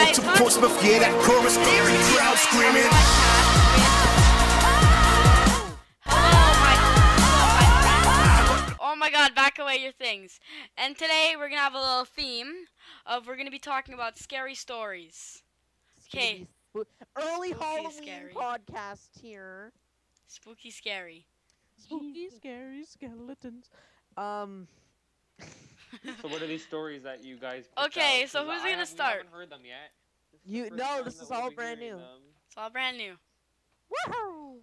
Welcome to Portsmouth, yeah, that chorus, hearing the crowd screaming. Oh my god, back away your things. And today we're gonna have a little theme of we're gonna be talking about scary stories. Okay. Early Spooky, Halloween scary. podcast here. Spooky scary. Spooky, scary skeletons. So what are these stories that you guys picked Okay, out? so 'Cause who's we gonna start? haven't heard them yet. This is You- the first no, time this that is we'll all be brand hearing new. them. It's all brand new. Woohoo!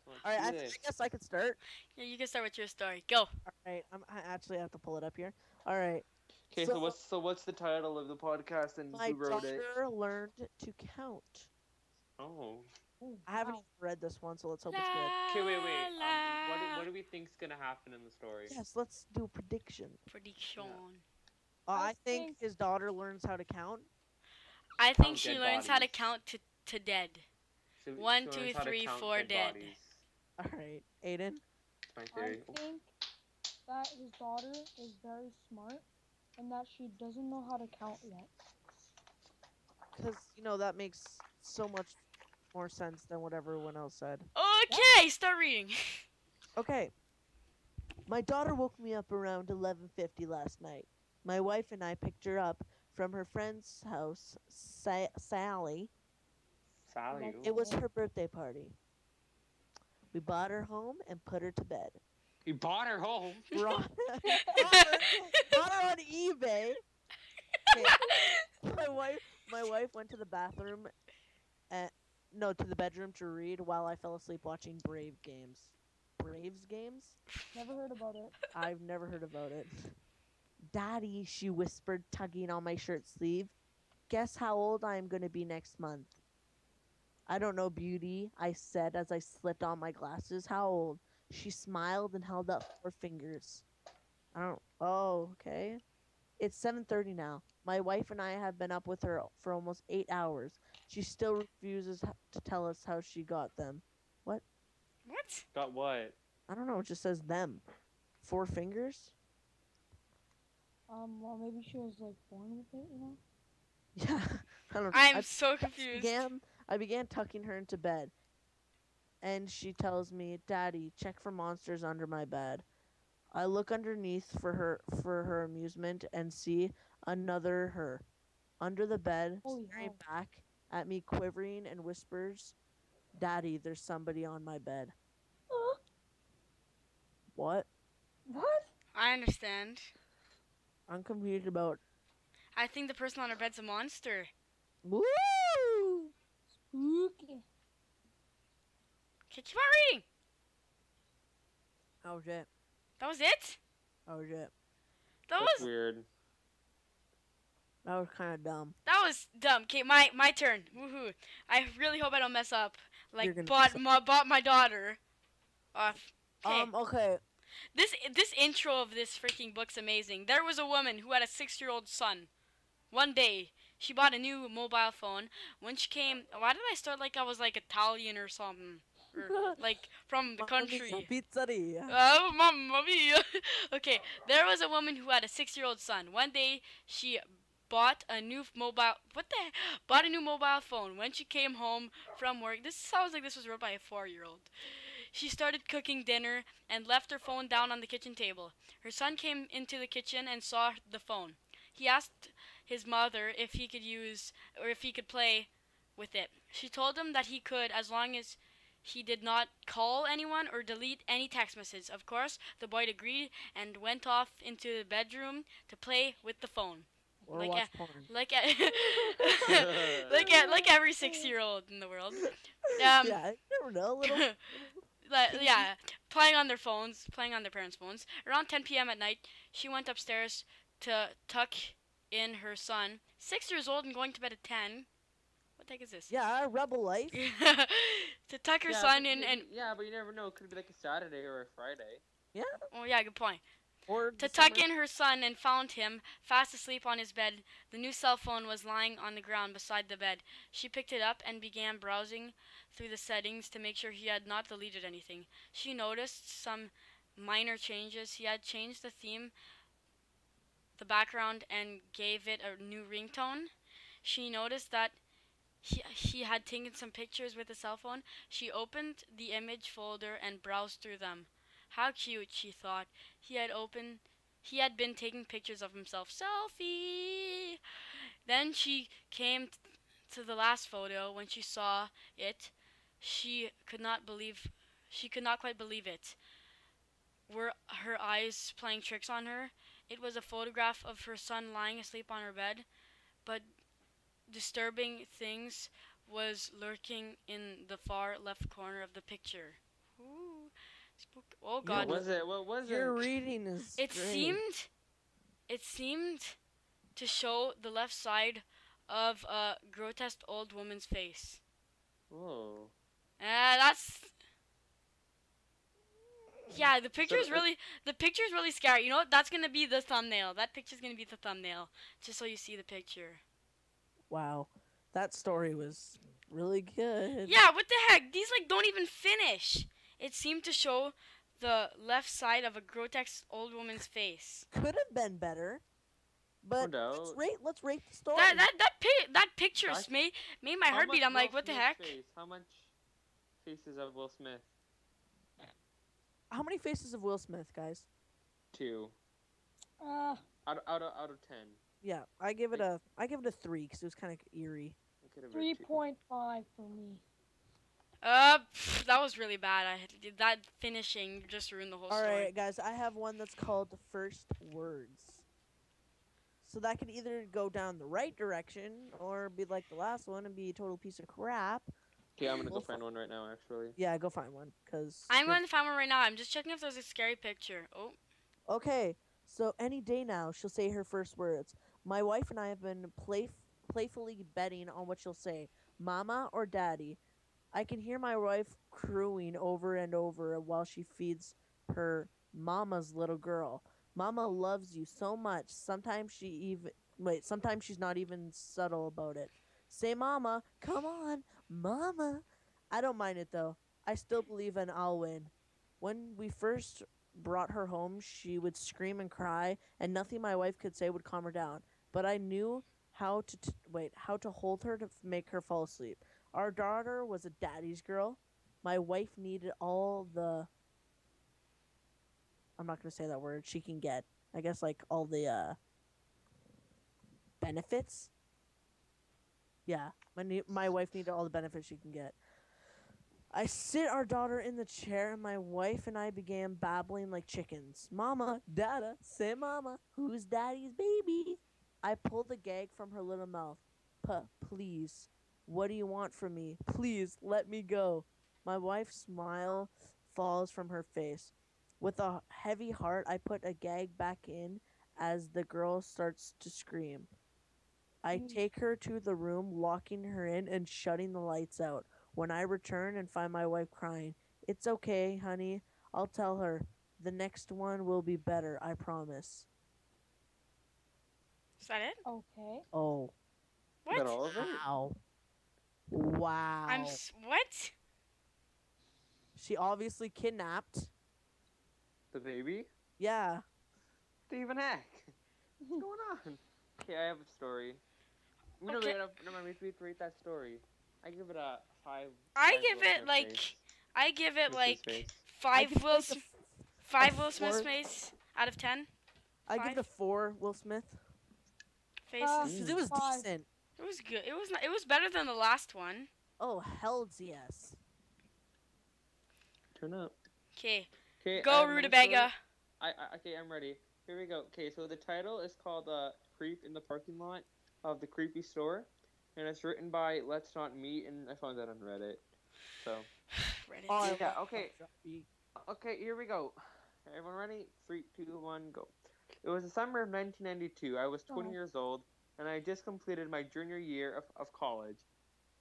So let's Alright, do I this. guess I could start. Yeah, you can start with your story. Go. Alright, I actually have to pull it up here. Alright. Okay, so what's the title of the podcast and My who wrote it? daughter learned to count. Oh. I haven't even read this one, so let's hope it's good. Okay, wait. La, What do we think's gonna happen in the story? Yes, let's do a prediction. prediction. I think his daughter learns how to count. I think Count she dead learns how to bodies. count to dead. She 1, learns 2, how to 3, count 4 dead. bodies. Alright, Aidan. That's my I theory. think that his daughter is very smart and that she doesn't know how to count yet. Because, that makes so much more sense than what everyone else said. Okay, start reading. Okay. My daughter woke me up around 11:50 last night. My wife and I picked her up from her friend's house, Sally. Sally. It was her birthday party. We bought her home and put her to bed. You bought her home. Brought her on eBay. Okay. My wife went to the bathroom, to the bedroom to read while I fell asleep watching Braves games. Never heard about it. I've never heard about it. Daddy, she whispered, tugging on my shirt sleeve. Guess how old I am going to be next month? I don't know, beauty, I said as I slipped on my glasses. How old? She smiled and held up 4 fingers. Oh, okay. It's 7:30 now. My wife and I have been up with her for almost 8 hours. She still refuses to tell us how she got them. What? What? Got what? I don't know. It just says them. 4 fingers? Well, maybe she was like born with it, Yeah. I don't know. I'm so confused. I began tucking her into bed. And she tells me, Daddy, check for monsters under my bed. I look underneath for her amusement and see another her. Under the bed, Holy staring hell. back at me, quivering, and whispers, Daddy, there's somebody on my bed. What? What? I understand. I'm confused about... I think the person on her bed's a monster. Woo! Spooky. Okay, keep on reading. Oh, shit. That was it? Oh, shit. That That's was weird. That was kind of dumb. that was dumb. Okay, my turn. Woohoo! I really hope I don't mess up. You're Like gonna bought my daughter off. Okay. Okay. This intro of this freaking book's amazing. There was a woman who had a 6-year-old son. One day, she bought a new mobile phone. When she came, why did I start like I was like Italian or something? Or like from the country. Pizzeria. Oh, mamma mia. Okay, there was a woman who had a 6-year-old son. One day, she bought a new mobile phone. When she came home from work, this sounds like this was wrote by a 4-year-old. She started cooking dinner and left her phone down on the kitchen table. Her son came into the kitchen and saw the phone. He asked his mother if he could play with it. She told him that he could, as long as he did not call anyone or delete any text messages. Of course, the boy agreed and went off into the bedroom to play with the phone. Or watch porn. Like every 6-year-old in the world. Yeah, I never know. Little... Yeah, playing on their phones, playing on their parents' phones. Around 10 p.m. at night, she went upstairs to tuck in her son. 6 years old and going to bed at 10. What the heck is this? Yeah, rebel life. To tuck her son in and... Yeah, but you never know. It could be like a Saturday or a Friday. Yeah. Oh, yeah, good point. Or To tuck in her son and found him fast asleep on his bed. The new cell phone was lying on the ground beside the bed. She picked it up and began browsing through the settings to make sure he had not deleted anything. She noticed some minor changes. He had changed the theme, the background, and gave it a new ringtone. she noticed that he had taken some pictures with a cell phone. She opened the image folder and browsed through them. How cute, she thought. He had been taking pictures of himself. Selfie! Then she came to the last photo. When she saw it, she could not quite believe it. Were her eyes playing tricks on her? It was a photograph of her son lying asleep on her bed, but disturbing things was lurking in the far left corner of the picture. Ooh, oh God! What was it? What was Your it? reading is It strange. seemed to show the left side of a grotesque old woman's face. Whoa. That's yeah. The picture's So, really scary. You know what? That's gonna be the thumbnail. That picture's gonna be the thumbnail, just so you see the picture. Wow, that story was really good. Yeah, what the heck? These like don't even finish. It seemed to show the left side of a grotesque old woman's face. Could have been better, but No doubt. let's rate the story. That picture Guys, made my How heart beat. much I'm like, Will what the Smith's heck? Face? How much faces of Will Smith? How many faces of Will Smith, guys? 2. Uh, Out of 10. Yeah, I give it a 3 because it was kind of eerie. It could have been 3.5 for me. That was really bad. That finishing just ruined the whole All story. right, guys, I have one that's called First Words. So that could either go down the right direction or be like the last one and be a total piece of crap. Okay, I'm gonna go Well, find one right now. Actually. Yeah, go find one because I'm going to find one right now. I'm just checking if there's a scary picture. Oh, Okay, so any day now she'll say her first words. My wife and I have been playfully betting on what she'll say, mama or daddy. I can hear my wife crowing over and over while she feeds her mama's little girl. Mama loves you so much. Sometimes sometimes she's not even subtle about it. Say mama, come on, mama. I don't mind it though. I still believe in I'll win. When we first brought her home, she would scream and cry, and nothing my wife could say would calm her down. But I knew how to hold her to make her fall asleep. Our daughter was a daddy's girl. My wife needed all the I'm not gonna say that word she can get. I guess like all the benefits. Yeah, my wife needed all the benefits she can get. I sit our daughter in the chair, and my wife and I began babbling like chickens. Mama, Dada, say mama, who's daddy's baby? I pulled the gag from her little mouth. Please, what do you want from me? Please, let me go. My wife's smile falls from her face. With a heavy heart, I put a gag back in as the girl starts to scream. I take her to the room, locking her in and shutting the lights out. When I return and find my wife crying, it's okay, honey. I'll tell her. The next one will be better, I promise. is that it? Okay. Oh. What? Is that all of it? Wow. Wow. What? She obviously kidnapped. The baby? Yeah. Steven heck? What's going on? Okay, I have a story. Okay. Never mind, we have to rate that story. I give it a 5. I five give Will it Smith like face. I give it What's like his face? I 5 give it Will like a S- f- 5 a Will Smith's four. face out of 10 I give it a 4, Will Smith. faces. Because it was 5. decent. It was good. It was better than the last one. Oh, hell's yes. Turn up. Okay, Okay. go Rutabaga. Okay, I'm ready. Here we go. Okay, so the title is called "Creep in the Parking Lot of the Creepy Store," and it's written by Let's Not Meet, and I found that on Reddit. So. Reddit. Oh, I Yeah, love okay. Puppy. Okay, here we go. Everyone ready? 3, 2, 1, go. It was the summer of 1992. I was 20 Oh. years old, and I had just completed my junior year of college.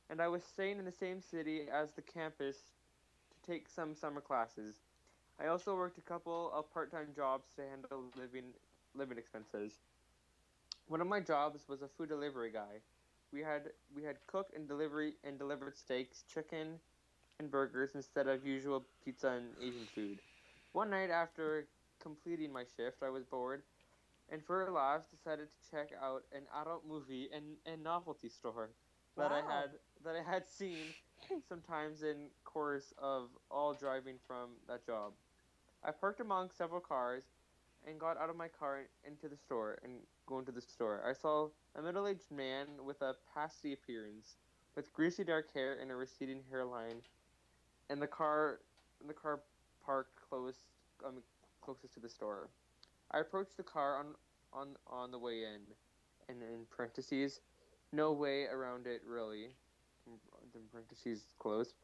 And I was staying in the same city as the campus to take some summer classes. I also worked a couple of part-time jobs to handle living expenses. One of my jobs was a food delivery guy. We had cooked and delivered steaks, chicken, and burgers instead of usual pizza and Asian food. One night after completing my shift, I was bored and for laughs decided to check out an adult movie and novelty store that I Wow. had that I had seen sometimes in course of all driving from that job. I parked among several cars and got out of my car into the store and go into the store. I saw a middle-aged man with a pasty appearance, with greasy dark hair and a receding hairline, and the car parked closest to the store. I approached the car on the way in, and in parentheses, no way around it really. The parentheses closed,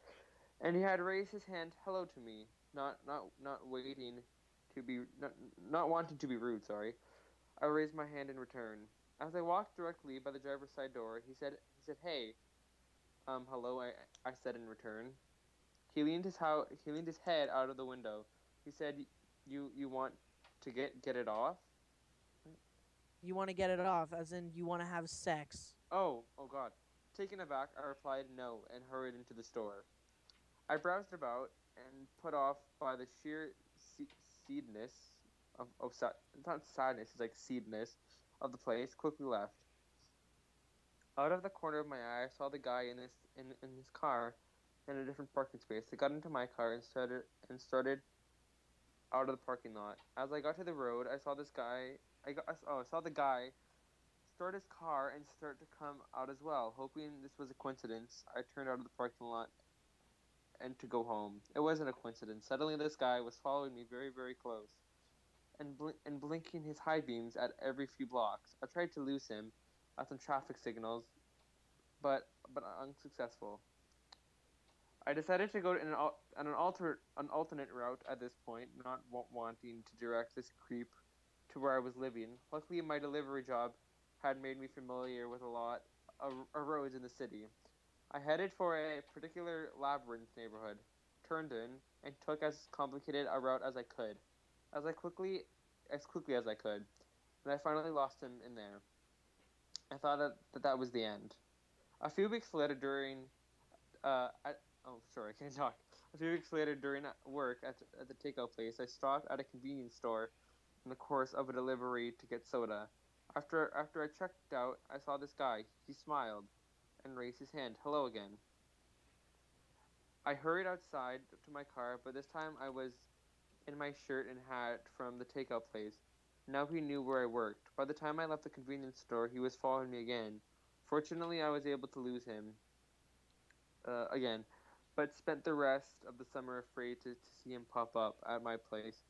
and he had raised his hand hello to me, not waiting to be not wanting to be rude. Sorry, I raised my hand in return. As I walked directly by the driver's side door, he said hey, hello. I said in return. He leaned his head out of the window. He said, you want to get it off? You want to get it off, as in you want to have sex. Oh God. Taken aback, I replied no and hurried into the store. I browsed about and put off by the sheer seedness it's not sadness, it's like seedness of the place, quickly left. Out of the corner of my eye, I saw the guy in his car in a different parking space. I got into my car and started out of the parking lot. As I got to the road, I saw this guy. I saw the guy start his car and start to come out as well. Hoping this was a coincidence, I turned out of the parking lot and to go home. It wasn't a coincidence. Suddenly, this guy was following me very, very close and blinking his high beams at every few blocks. I tried to lose him at some traffic signals, but unsuccessful. I decided to go in an alternate route at this point, not wanting to direct this creep to where I was living. Luckily, my delivery job had made me familiar with a lot of roads in the city. I headed for a particular labyrinth neighborhood, turned in, and took as complicated a route as I could, as I quickly as quickly as I could, and I finally lost him in there. I thought that was the end. A few weeks later, during sorry, I can't talk. A few weeks later, during work at the takeout place, I stopped at a convenience store in the course of a delivery to get soda. After I checked out, I saw this guy. He smiled and raised his hand. Hello again. I hurried outside to my car, but this time I was in my shirt and hat from the takeout place. Now he knew where I worked. By the time I left the convenience store, he was following me again. Fortunately, I was able to lose him again, but spent the rest of the summer afraid to see him pop up at my place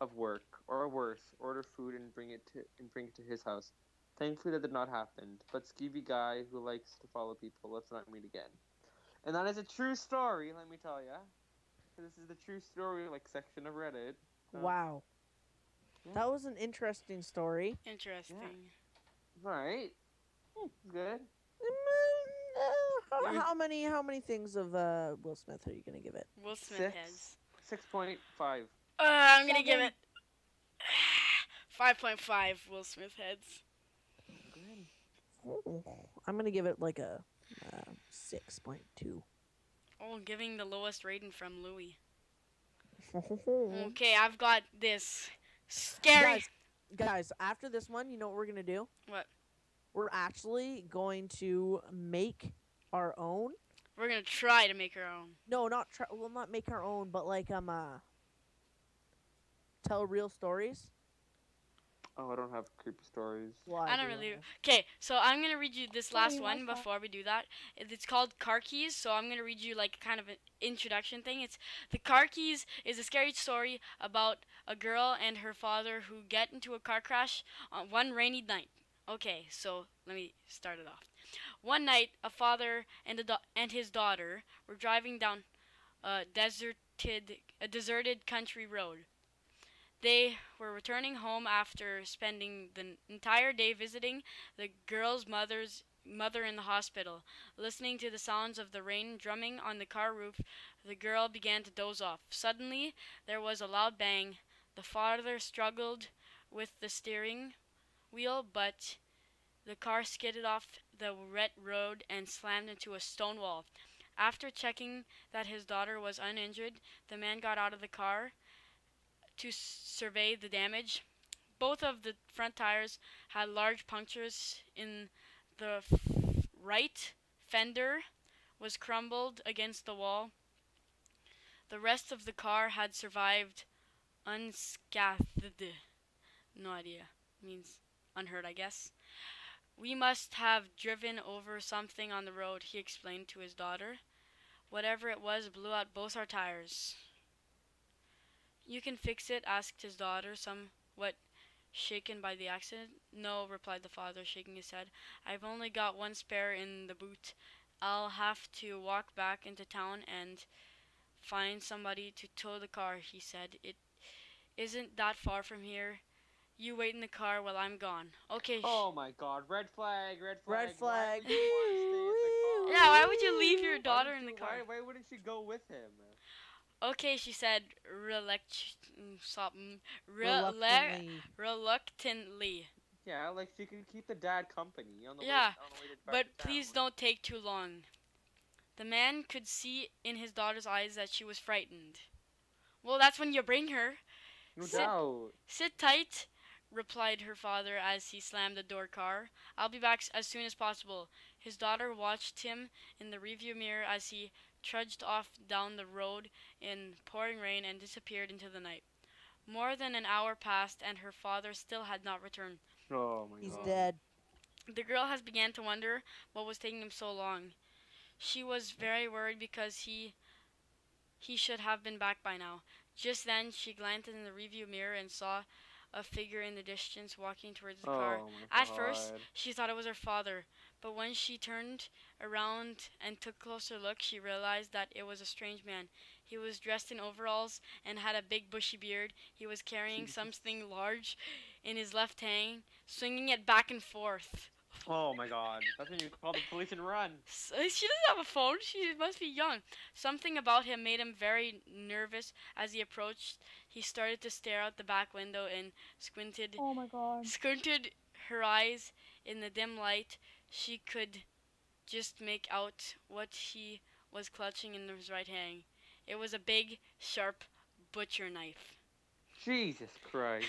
of work, or worse, order food and bring it to his house. Thankfully, that did not happen. But skeevy guy who likes to follow people, let's not meet again. And that is a true story, let me tell ya. This is the true story like section of Reddit. So, Wow. yeah. That was an interesting story. Interesting. Right. Good. How many things of Will Smith are you gonna give it? Will Smith Six. heads. 6.5. I'm gonna give 7. it 5.5 Will Smith heads. Good. I'm gonna give it like a 6.2. Oh, giving the lowest rating from Louis. Okay, I've got this scary. Guys, after this one, you know what we're gonna do? What? We're actually going to make our own. We're gonna try to make our own. No, not make our own, but like tell real stories. Oh, I don't have creepy stories. Well, I don't do. really. Okay, so I'm gonna read you this Tell last me one what's that. before we do that. It's called Car Keys, so I'm gonna read you like kind of an introduction thing. It's the Car Keys is a scary story about a girl and her father who get into a car crash on one rainy night. Okay, so let me start it off. One night, a father and his daughter were driving down a deserted country road. They were returning home after spending the entire day visiting the girl's mother in the hospital. Listening to the sounds of the rain drumming on the car roof, the girl began to doze off. Suddenly, there was a loud bang. The father struggled with the steering wheel, but the car skidded off the wet road and slammed into a stone wall. After checking that his daughter was uninjured, the man got out of the car to survey the damage. both of the front tires had large punctures in the right fender was crumbled against the wall. The rest of the car had survived unscathed. No idea. Means unhurt, I guess. We must have driven over something on the road, he explained to his daughter. Whatever it was blew out both our tires. You can fix it? Asked his daughter, somewhat shaken by the accident. No, replied the father, shaking his head. I've only got one spare in the boot. I'll have to walk back into town and find somebody to tow the car, he said. It isn't that far from here. You wait in the car while I'm gone. Okay. Oh my God! Red flag! Red flag! Red flag. Why would you want to stay in the car? Yeah, why would you leave your Why daughter didn't in the you- car? Why wouldn't she go with him? Okay, she said Reluctantly. reluctantly. Yeah, like she can keep the dad company on the Yeah, way back But to please town. don't take too long. The man could see in his daughter's eyes that she was frightened. Well, that's when you bring her. No sit- doubt. Sit tight, replied her father as he slammed the door car. I'll be back as soon as possible. His daughter watched him in the rearview mirror as he trudged off down the road in pouring rain and disappeared into the night. More than an hour passed and her father still had not returned. Oh my He's God. dead. The girl has began to wonder what was taking him so long. She was very worried because he should have been back by now. Just then she glanced in the rearview mirror and saw a figure in the distance walking towards the car. Oh my At first, God. she thought it was her father, but when she turned around and took a closer look, she realized that it was a strange man. He was dressed in overalls and had a big bushy beard. He was carrying something large in his left hand, swinging it back and forth. Oh my God. That's when you call the police and run. She doesn't have a phone. She must be young. Something about him made him very nervous. As he approached, he started to stare out the back window and squinted Oh my god. her eyes in the dim light. She could just make out what he was clutching in his right hand. It was a big, sharp butcher knife. Jesus Christ.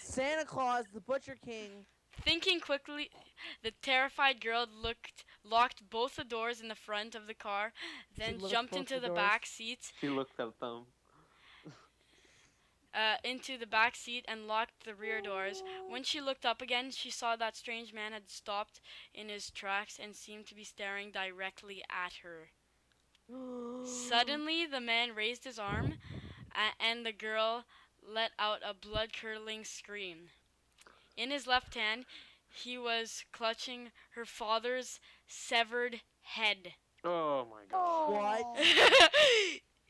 Santa Claus, the Butcher King. Thinking quickly, the terrified girl locked both the doors in the front of the car, then looked jumped both into the the doors? back seat. She looked at them. Into the back seat and locked the rear doors. When she looked up again, she saw that strange man had stopped in his tracks and seemed to be staring directly at her. Suddenly, the man raised his arm, and the girl let out a blood-curdling scream. In his left hand, he was clutching her father's severed head. Oh my God. What?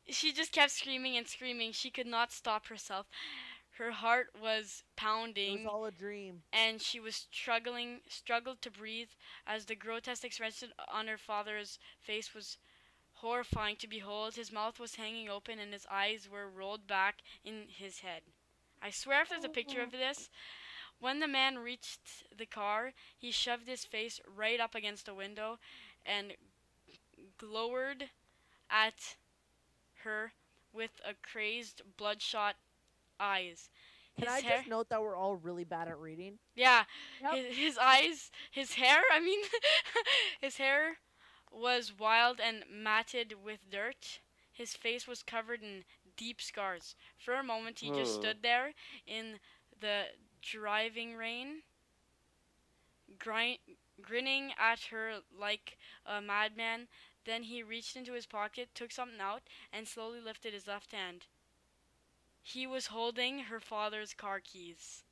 She just kept screaming and screaming. She could not stop herself. Her heart was It pounding, was all a dream. and she was struggled to breathe as the grotesque expression on her father's face was horrifying to behold. His mouth was hanging open and his eyes were rolled back in his head. I swear if there's a picture of this. When the man reached the car, he shoved his face right up against the window and glowered at her with a crazed, bloodshot eyes. Can His I hair, just note that we're all really bad at reading? yeah, Yep. his eyes, his hair, his hair was wild and matted with dirt. His face was covered in deep scars. For a moment, he just Ugh. stood there in the driving rain, grinning at her like a madman. Then he reached into his pocket, took something out, and slowly lifted his left hand. He was holding her father's car keys.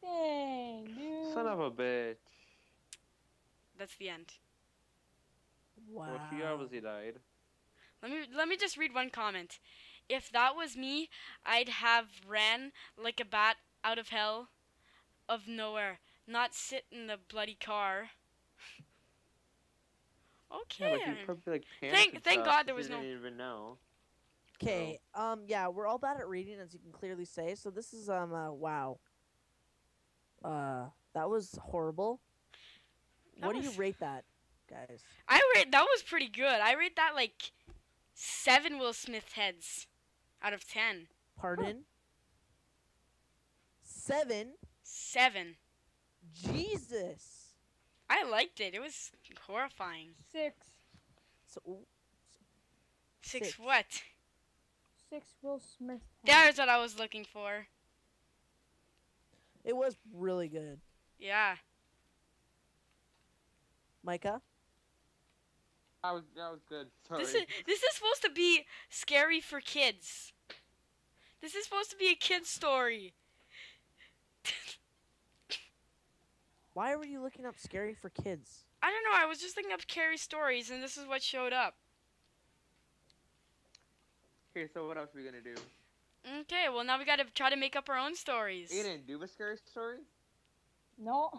Dang, dude. Son of a bitch. That's the end. Wow. Well, she obviously died. Let me just read one comment. If that was me, I'd have ran like a bat out of hell, of nowhere, not sit in the bloody car. Okay. Yeah, but she probably like Thank- panicked and thank stuff, God so there she was no- didn't even know. Okay. Yeah, we're all bad at reading, as you can clearly say. So this is wow. That was horrible. That What do you was- rate that, guys? I rate that was pretty good. I rate that like 7 Will Smith heads out of 10. Pardon? 7? 7. Jesus. I liked it. It was horrifying. 6. So, ooh, 6 6. what? 6 Will Smith. There's what I was looking for. it was really good. Yeah. Micah? That was good. Sorry. This is supposed to be scary for kids. This is supposed to be a kid's story. Why were you looking up scary for kids? I don't know. I was just looking up scary stories, and this is what showed up. Okay, so what else are we gonna do? Okay, well now we gotta try to make up our own stories. Aidan, do a scary story? No.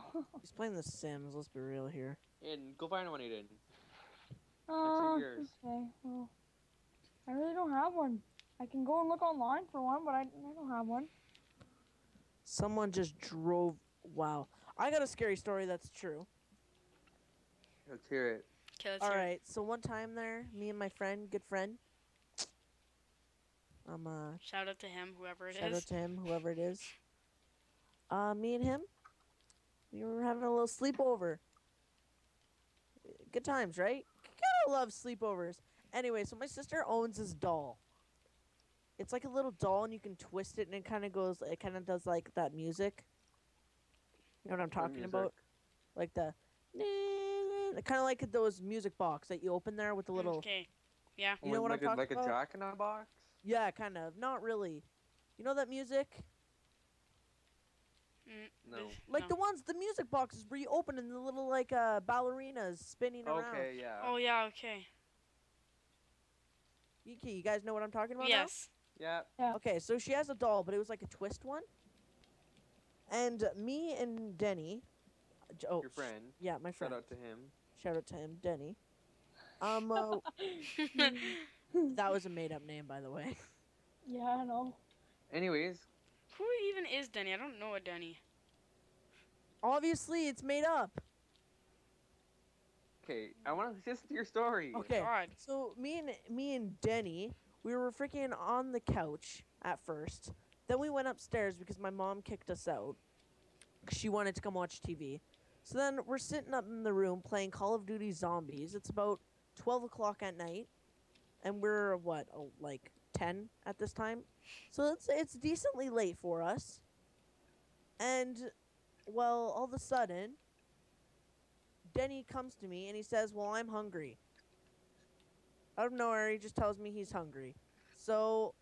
He's playing The Sims, let's be real here. Aidan, go find one, Aidan. yours. Okay. Well, I really don't have one. I can go and look online for one, but I don't have one. Someone just drove. Wow. I got a scary story that's true. Let's hear it. Okay, let's hear it. Alright, so one time there, me and my friend, good friend. Shout out to him, whoever it Shout is. out to him, whoever it is. Me and him, we were having a little sleepover. Good times, right? Gotta love sleepovers. Anyway, so my sister owns this doll. It's like a little doll, and you can twist it, and it kind of goes. It kind of does like that music. You know what I'm talking about? Like the, kind of like those music box that you open there with the little. Okay. Yeah. You know what I'm talking like about? a Jack in a box? Yeah, kind of. Not really. You know that music? No. Like the ones, the music boxes where you open and the little like ballerinas spinning around. Okay, yeah. Oh yeah. Okay. You guys know what I'm talking about Yes. Yeah. now? Okay, so she has a doll, but it was like a twist one. And me and Denny, Your friend. yeah, my friend. Shout out to him. Shout out to him, Denny. That was a made-up name, by the way. Yeah, I know. Anyways, Who even is Denny? I don't know a Denny. Obviously, it's made up. okay, I want to listen to your story. Okay, God. so me and Denny, we were freaking on the couch at first. Then we went upstairs because my mom kicked us out. 'Cause she wanted to come watch TV. So then we're sitting up in the room playing Call of Duty Zombies. It's about 12 o'clock at night. And we're, what, like 10 at this time? So it's decently late for us. And, well, all of a sudden, Denny comes to me and he says, well, I'm hungry. Out of nowhere, he just tells me he's hungry. So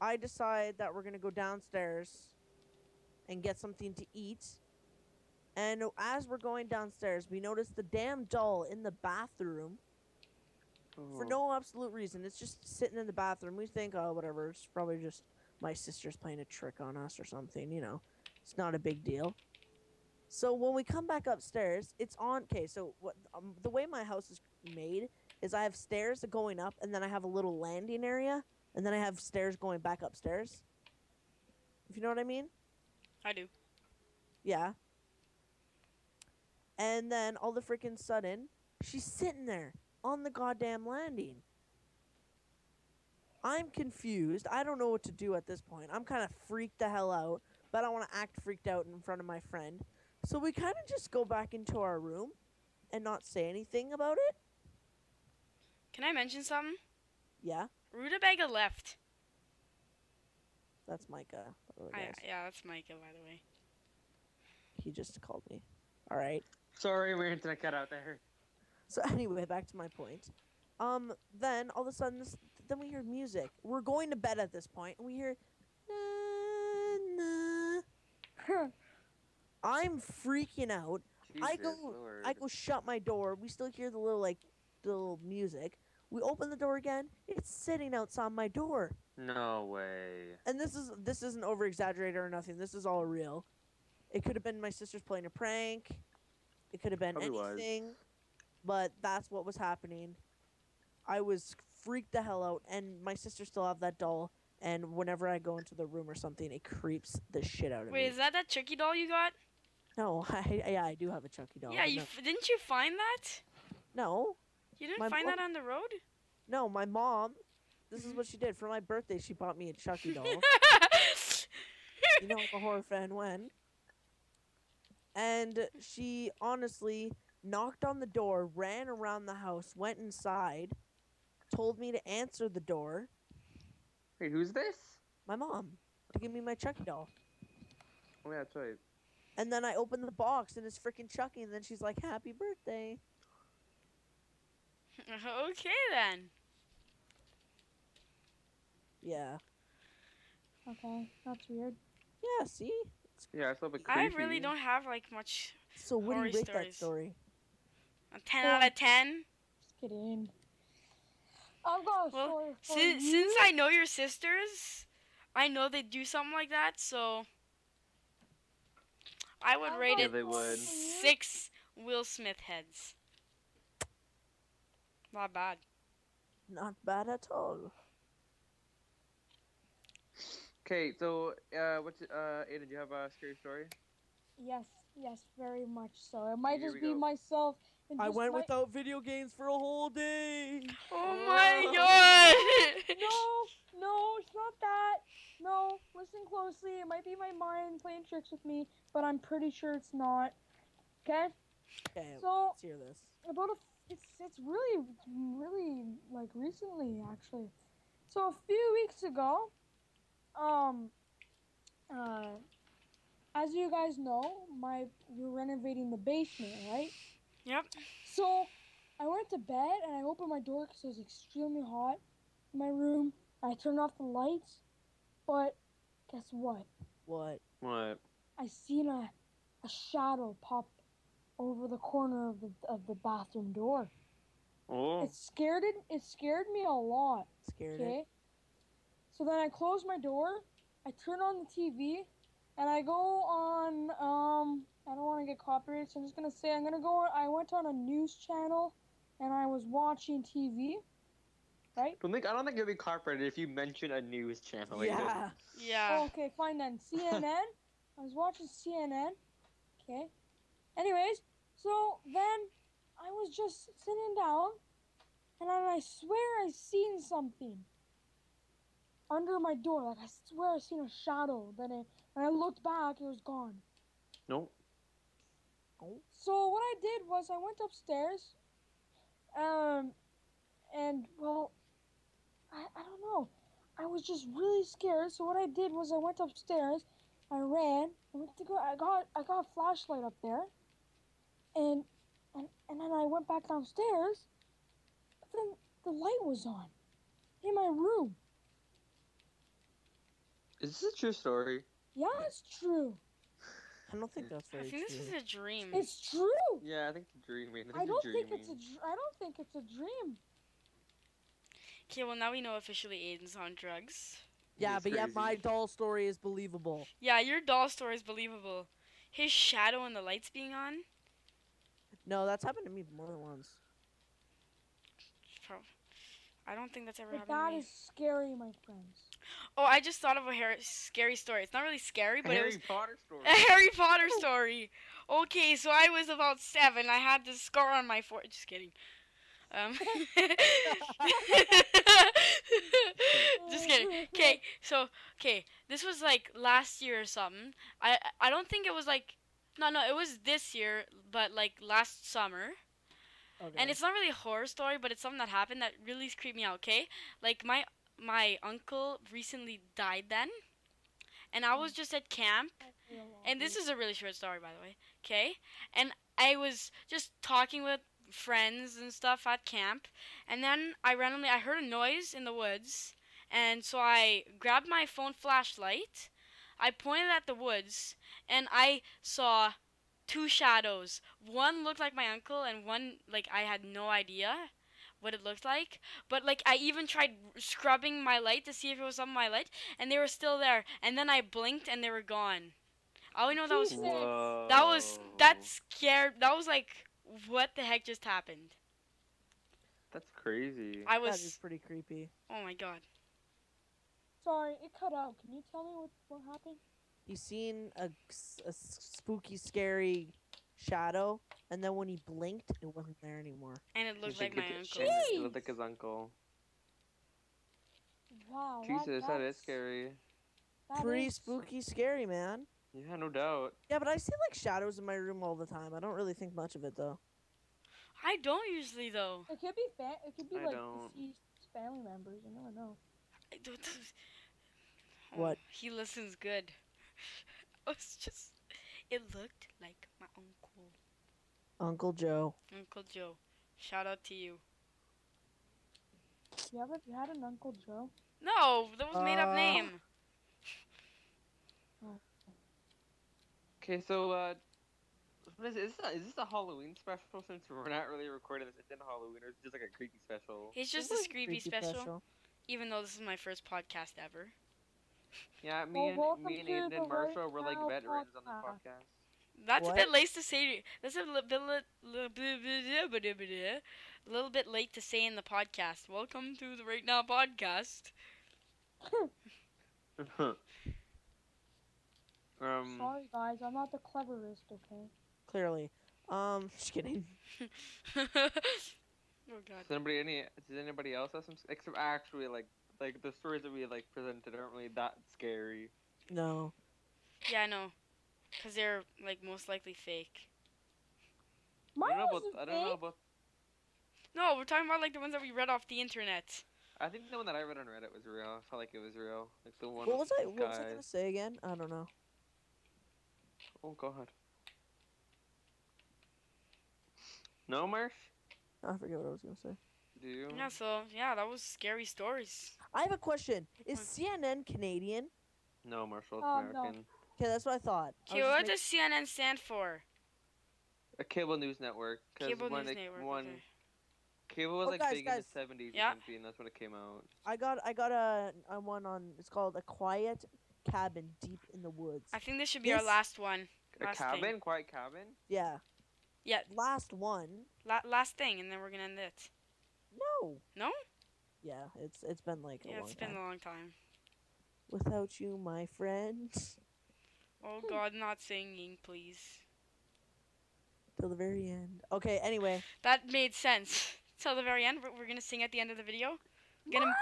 I decide that we're going to go downstairs and get something to eat. And as we're going downstairs, we notice the damn doll in the bathroom for no absolute reason. It's just sitting in the bathroom. We think, oh, whatever. It's probably just my sister's playing a trick on us or something, you know. It's not a big deal. So when we come back upstairs, it's on. Okay, so what the way my house is made is I have stairs going up, and then I have a little landing area, and then I have stairs going back upstairs. If you know what I mean? I do. Yeah. And then all the freaking sudden, she's sitting there on the goddamn landing. I'm confused. I don't know what to do at this point. I'm kind of freaked the hell out, but I don't want to act freaked out in front of my friend. So we kind of just go back into our room and not say anything about it. Can I mention something? Yeah, Rutabaga left. that's Micah. by the way, guys. Yeah, that's Micah, by the way. He just called me. All right. Sorry, my internet cut out there. So anyway, back to my point. Then all of a sudden, then we hear music. We're going to bed at this point, and we hear, na, na. I'm freaking out. I Jesus Lord. go shut my door. We still hear the little music. We open the door again. It's sitting outside my door. No way. And this isn't over exaggerated or nothing. This is all real. It could have been my sister's playing a prank. It could have been Probably was. anything. But that's what was happening. I was freaked the hell out, and my sister still have that doll. And whenever I go into the room or something, it creeps the shit out of me. Wait, is that Chucky doll you got? No, I do have a Chucky doll. Yeah, but you no. didn't you find that? No, You didn't My find mom- that on the road? no, my mom. This is what she did for my birthday. She bought me a Chucky doll. You know I'm a horror fan when. And she honestly knocked on the door, ran around the house, went inside, told me to answer the door. Wait, who's this? My mom, to give me my Chucky doll. Oh yeah, that's right. And then I opened the box and it's freaking Chucky. And then she's like, "Happy birthday." Okay then. Yeah. Okay, that's weird. Yeah, see? Yeah, it's a little bit I creepy. really don't have like much. So what do you Horror rate that stories. story? A 10 out of 10. Just kidding. I've got a Well, story for since you. I know your sisters, I know they do something like that, so I would I've rate got a it they story would. for you. 6 Will Smith heads. Not bad. Not bad at all. Okay, so what's Aidan? Do you have a scary story? Yes, very much so. It might Here just we be go. myself. And I just went my- without video games for a whole day. Oh my Oh. god! No, it's not that. No, listen closely. It might be my mind playing tricks with me, but I'm pretty sure it's not. Okay? Okay, So, let's hear this. it's really like recently actually. So a few weeks ago, um, as you guys know, we're renovating the basement, right? Yep. So I went to bed and I opened my door because it was extremely hot in my room. I turned off the lights, but guess what? What? What? I seen a shadow pop over the corner of the bathroom door. Oh. It scared me a lot. Scared it? Okay. So then I closed my door. I turn on the TV, and I go on. I don't want to get copyrighted, so I'm just gonna say I went on a news channel, and I was watching TV. Right. I don't think you'll be copyrighted if you mention a news channel. Aidan. Yeah. Yeah. Oh, okay, fine then. CNN. I was watching CNN. Okay. Anyways, so then I was just sitting down, and then I swear I seen something under my door. Like I swear I seen a shadow. When I looked back, it was gone. Nope. So what I did was I went upstairs, and well, I don't know. I was just really scared. So what I did was I went upstairs. I ran. I went to go. I got a flashlight up there, and then I went back downstairs. But then the light was on in my room. Is this a true story? Yeah, it's true. I don't think that's I very think true. this is a dream. It's true. Yeah, I think it's a dream. Aidan. I don't think dreaming. I don't think it's a dream. Okay, well now we know officially Aiden's on drugs. Yeah, It's but yeah, crazy. my doll story is believable. Yeah, your doll story is believable. His shadow and the lights being on? No, that's happened to me more than once. I don't think that's ever But happened that to me. is scary, my friends. Oh, I just thought of a scary story. It's not really scary, but it was Harry Potter story. a Harry Potter story. Okay, so I was about 7. I had this scar on my forehead. Just kidding. Just kidding. Okay, this was like last year or something. I don't think it was like no, it was this year, but like last summer. Okay. And it's not really a horror story, but it's something that happened that really creeped me out, okay? Like my uncle recently died then, and I was just at camp. And this is a really short story, by the way. Okay? And I was just talking with friends and stuff at camp. And then I heard a noise in the woods. And so I grabbed my phone flashlight. I pointed at the woods. And I saw 2 shadows. One looked like my uncle, and one, like, I had no idea what it looked like. But, like, I even tried scrubbing my light to see if it was on my light. And they were still there. And then I blinked, and they were gone. I only know Jesus. that scared. That was like, what the heck just happened? That's crazy. I That is was, pretty creepy. oh my god. Sorry, it cut out. Can you tell me what happened? He seen a spooky, scary shadow, and then when he blinked, it wasn't there anymore. And it You looked should like my get uncle. it. It looked like his uncle. Wow. Jesus, that is that's- scary. That Pretty is- spooky, scary, man. Yeah, no doubt. Yeah, but I see like shadows in my room all the time. I don't really think much of it though. I don't usually though. It could be it could be I like don't. deceased family members. You never know. I don't. What? He listens good. It's just. It looked like my uncle. Uncle Joe. Uncle Joe. Shout out to you. You had an Uncle Joe? No, that was made up name. Okay, so what is it? Is this a Halloween special? Since we're not really recording this in Halloween, or is it just like a creepy special? It's just a creepy special. Even though this is my first podcast ever. Yeah, Well, welcome me and to Aidan the and Marshall, we're like Right Now veterans on the podcast. podcast. That's What? a bit late to say. That's a little bit late to say in the podcast. Welcome to the Right Now podcast. Sorry guys, I'm not the cleverest, okay? Clearly. Just kidding. Oh god. Does anybody else have some? Except actually, like the stories that we like presented aren't really that scary. No. Yeah, I know. Cause they're like most likely fake. Mine I don't know wasn't about. I don't know fake. about. No, we're talking about like the ones that we read off the internet. I think the one that I read on Reddit was real. I felt like it was real. Like the one. What was I with gonna guys. say again? I don't know. Oh God. No, Marsh? I forget what I was gonna say. Do you? Yeah, so yeah, that was scary stories. I have a question. Is What? CNN Canadian? No, Marshall, it's No. American. Okay, that's what I thought. I Okay, was what just does CNN stand for? A cable news network. 'Cause Cable when News it, Network. when Okay. cable was Oh, like guys, big guys. in the 70s Yeah. or something, that's when it came out. I got a one on. It's called A Quiet Cabin Deep in the Woods. I think this should be our This- last one. A Last cabin? thing. Quiet cabin? Yeah. Yeah. Last one. Last thing, and then we're gonna end it. No. No? Yeah, it's been like a Yeah, long it's been time. a long time. Without you, my friend, Oh God, not singing, please. till the very end. Okay. Anyway. That made sense. Till the very end, we're gonna sing at the end of the video. Gonna,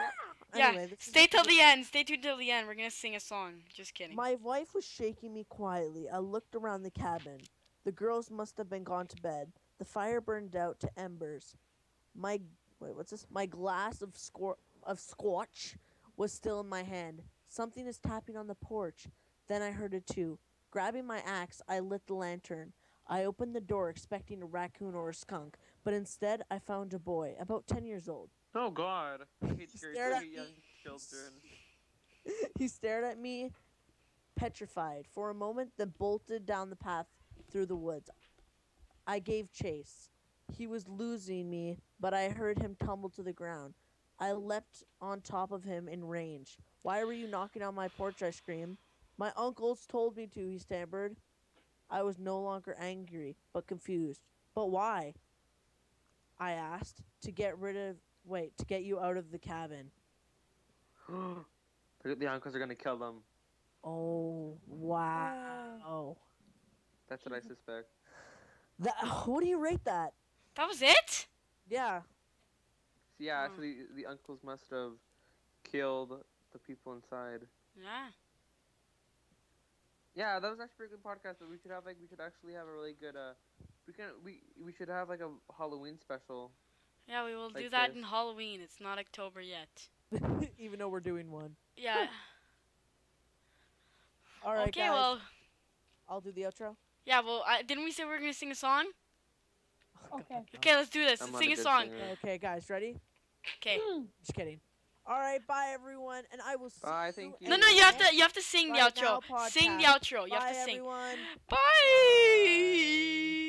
yeah, Anyway, this is- stay till the end. Stay tuned till the end. We're gonna sing a song. Just kidding. My wife was shaking me quietly. I looked around the cabin. The girls must have been gone to bed. The fire burned out to embers. My glass of scotch was still in my hand. Something is tapping on the porch. Then I heard it too. Grabbing my axe, I lit the lantern. I opened the door expecting a raccoon or a skunk, but instead I found a boy, about 10 years old. Oh God. I hate scary Stared at young me. children. He stared at me, petrified. For a moment, then bolted down the path through the woods. I gave chase. He was losing me, but I heard him tumble to the ground. I leapt on top of him in range. Why were you knocking on my porch? I screamed. My uncles told me to, he stammered. I was no longer angry, but confused. But why? I asked. To get you out of the cabin. The uncles are gonna kill them. Oh, wow. That's what I suspect. What do you rate that? That was it? Yeah. So yeah, actually, the uncles must have killed the people inside. Yeah. Yeah, that was actually a pretty good podcast. But we should actually have a really good we should have like a Halloween special. Yeah, we will do Like that this. in Halloween. It's not October yet. Even though we're doing one. Yeah. All right, Okay, guys. well, I'll do the outro. yeah, well, didn't we say we were gonna sing a song? Okay. Okay, let's do this. I'm Let's not sing a good song. singer. Okay, guys, ready? Okay. Just kidding. All right, bye everyone, and I will see Bye, you. thank you. No, no, you have to sing the Right outro. Now Sing the podcast. outro. You Bye, have to sing. everyone. Bye.